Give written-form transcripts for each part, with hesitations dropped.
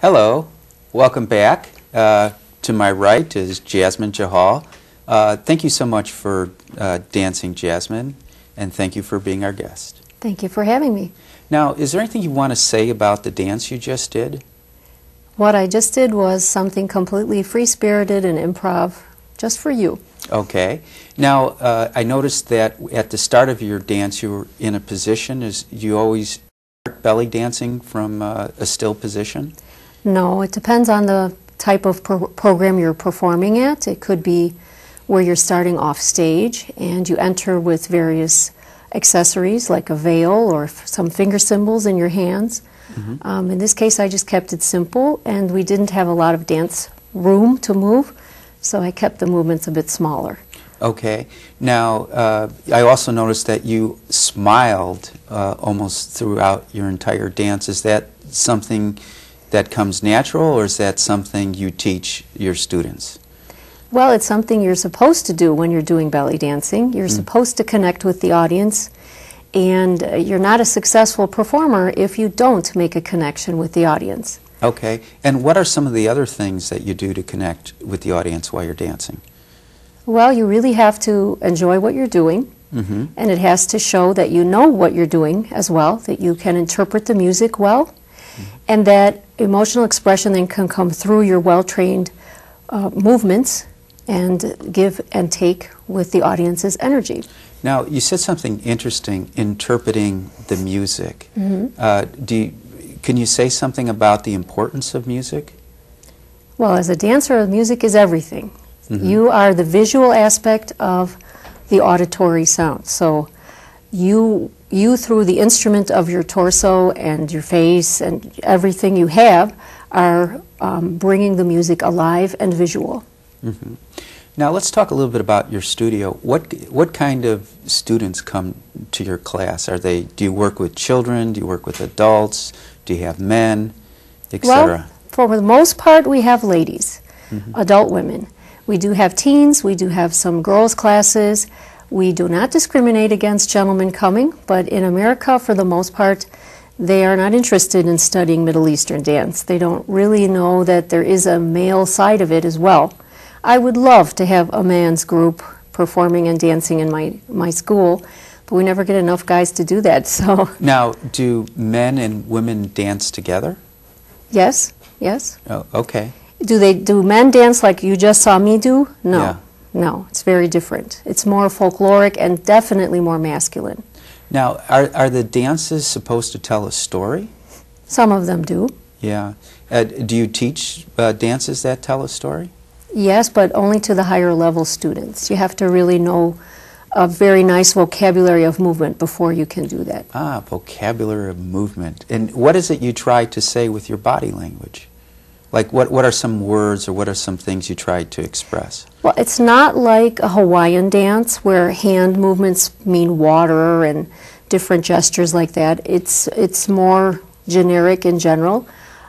Hello, welcome back. To my right is Jasmin Jahal. Thank you so much for dancing, Jasmin, and thank you for being our guest. Thank you for having me. Now, is there anything you want to say about the dance you just did? What I just did was something completely free-spirited and improv, just for you. Okay. Now, I noticed that at the start of your dance you were in a position. Is you always start belly dancing from a still position? No, it depends on the type of program you're performing at. It could be where you're starting off stage and you enter with various accessories like a veil or some finger cymbals in your hands. In this case I just kept it simple, and we didn't have a lot of dance room to move, so I kept the movements a bit smaller. Okay. Now, I also noticed that you smiled almost throughout your entire dance. Is that something that comes natural, or is that something you teach your students? Well, it's something you're supposed to do when you're doing belly dancing. You're supposed to connect with the audience, and you're not a successful performer if you don't make a connection with the audience. Okay. And what are some of the other things that you do to connect with the audience while you're dancing? Well, you really have to enjoy what you're doing, and it has to show that you know what you're doing as well, that you can interpret the music well, and that emotional expression then can come through your well-trained movements and give and take with the audience's energy. Now, you said something interesting, interpreting the music. Can you say something about the importance of music? Well, as a dancer, music is everything. You are the visual aspect of the auditory sound. So you through the instrument of your torso and your face and everything you have are bringing the music alive and visual. Now let's talk a little bit about your studio. What kind of students come to your class? Do you work with children? Do you work with adults? Do you have men, etc.? Well, for the most part we have ladies, adult women. We do have teens, we do have some girls' classes. We do not discriminate against gentlemen coming, but in America, for the most part, they are not interested in studying Middle Eastern dance. They don't really know that there is a male side of it as well. I would love to have a man's group performing and dancing in my school, but we never get enough guys to do that. So now, do men and women dance together? Yes, yes. Oh, okay. Do men dance like you just saw me do? No. Yeah. No, it's very different. It's more folkloric and definitely more masculine. Now, are the dances supposed to tell a story? Some of them do. Yeah. Do you teach dances that tell a story? Yes, but only to the higher level students. You have to really know a very nice vocabulary of movement before you can do that. Ah, vocabulary of movement. And what is it you try to say with your body language? Like, what are some words or what are some things you try to express? Well, it's not like a Hawaiian dance where hand movements mean water and different gestures like that. It's more generic in general.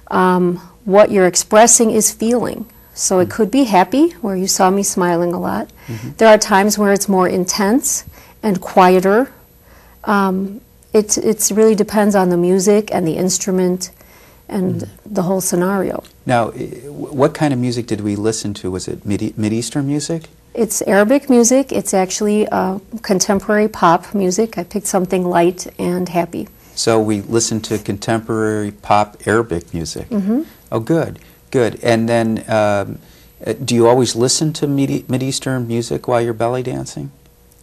What you're expressing is feeling. So it could be happy, where you saw me smiling a lot. There are times where it's more intense and quieter. It really depends on the music and the instrument and the whole scenario. Now, what kind of music did we listen to? Was it Mid-Eastern music? It's Arabic music. It's actually contemporary pop music. I picked something light and happy. So we listened to contemporary pop Arabic music. Oh, good, good. And then, do you always listen to Mid-Eastern music while you're belly dancing?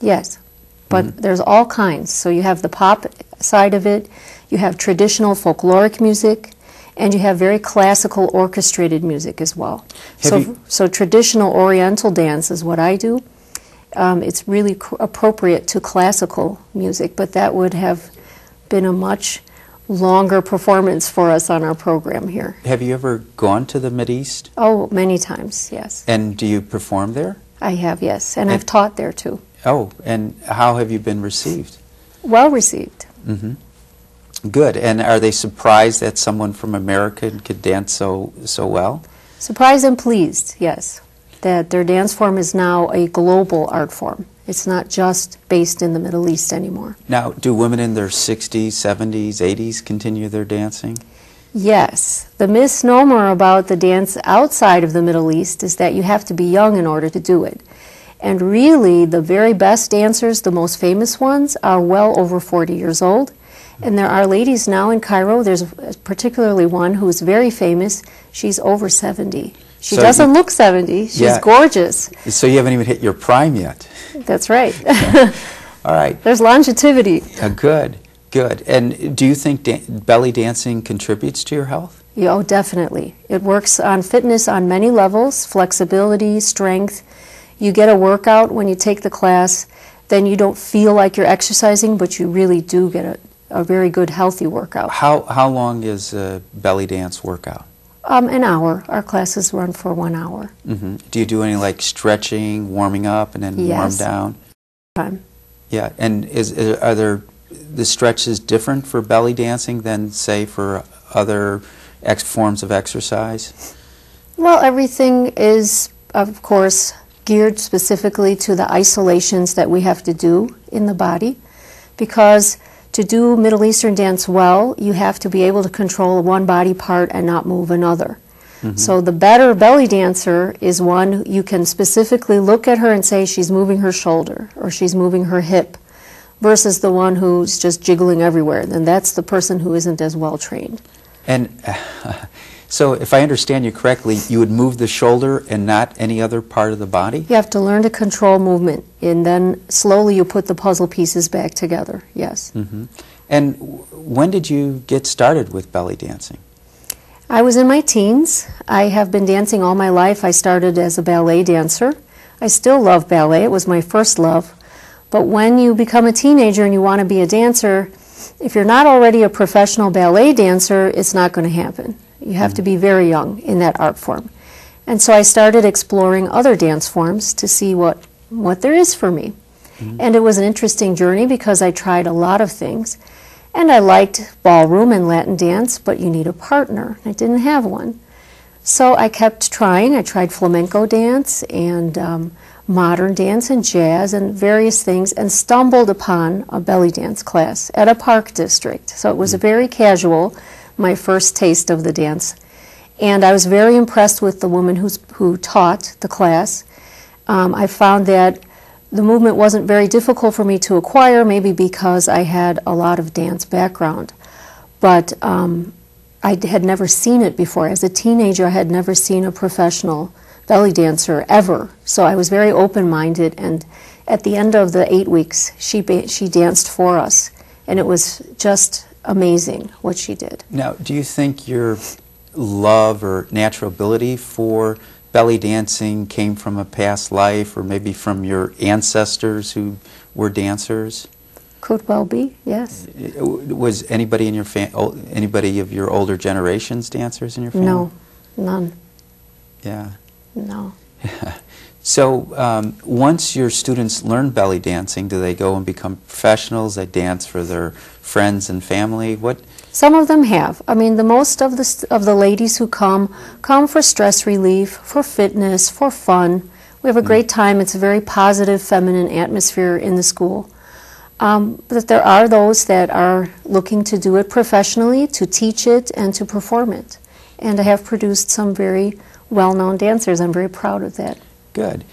Yes, but there's all kinds. So you have the pop side of it, you have traditional folkloric music, and you have very classical orchestrated music as well. So traditional Oriental dance is what I do. It's really appropriate to classical music, but that would have been a much longer performance for us on our program here. Have you ever gone to the Mideast? Oh, many times, yes. And do you perform there? I have, yes, and I've taught there too. Oh, and how have you been received? Well received. Good. And are they surprised that someone from America could dance so well? Surprised and pleased, yes, that their dance form is now a global art form. It's not just based in the Middle East anymore. Now, do women in their 60s, 70s, 80s continue their dancing? Yes. The misnomer about the dance outside of the Middle East is that you have to be young in order to do it. And really, the very best dancers, the most famous ones, are well over 40 years old. And there are ladies now in Cairo, there's particularly one who's very famous, she's over 70. She So doesn't you- look 70, she's Yeah. gorgeous. So you haven't even hit your prime yet. That's right. All right. There's longevity. Good, good. And do you think belly dancing contributes to your health? Yeah, oh, definitely. It works on fitness on many levels, flexibility, strength. You get a workout when you take the class, then you don't feel like you're exercising, but you really do get a very good, healthy workout. How long is a belly dance workout? An hour. Our classes run for 1 hour. Do you do any like stretching, warming up, and then warm Yes. down? Time. Yeah, and are there the stretches different for belly dancing than, say, for other forms of exercise? Well, everything is, of course, geared specifically to the isolations that we have to do in the body, because to do Middle Eastern dance well, you have to be able to control one body part and not move another. So the better belly dancer is one you can specifically look at her and say she's moving her shoulder or she's moving her hip, versus the one who's just jiggling everywhere. Then that's the person who isn't as well trained. And so if I understand you correctly, you would move the shoulder and not any other part of the body? You have to learn to control movement, and then slowly you put the puzzle pieces back together, yes. And when did you get started with belly dancing? I was in my teens. I have been dancing all my life. I started as a ballet dancer. I still love ballet. It was my first love. But when you become a teenager and you want to be a dancer, if you're not already a professional ballet dancer, it's not going to happen. You have to be very young in that art form. And so I started exploring other dance forms to see what there is for me. And it was an interesting journey because I tried a lot of things. And I liked ballroom and Latin dance, but you need a partner. I didn't have one. So I kept trying. I tried flamenco dance and modern dance and jazz and various things, and stumbled upon a belly dance class at a park district. So it was very casual, my first taste of the dance. And I was very impressed with the woman who taught the class. I found that the movement wasn't very difficult for me to acquire, maybe because I had a lot of dance background. But I had never seen it before. As a teenager, I had never seen a professional belly dancer ever. So I was very open-minded, and at the end of the 8 weeks, she danced for us. And it was just amazing what she did. Now, do you think your love or natural ability for belly dancing came from a past life, or maybe from your ancestors who were dancers? Could well be, yes. Was anybody in your anybody of your older generations dancers in your family? No, none. Yeah. No. So once your students learn belly dancing, do they go and become professionals? They dance for their friends and family? What? Some of them have. I mean, the most of the ladies who come for stress relief, for fitness, for fun. We have a great time. It's a very positive, feminine atmosphere in the school. But there are those that are looking to do it professionally, to teach it, and to perform it. And I have produced some very well-known dancers. I'm very proud of that. Good.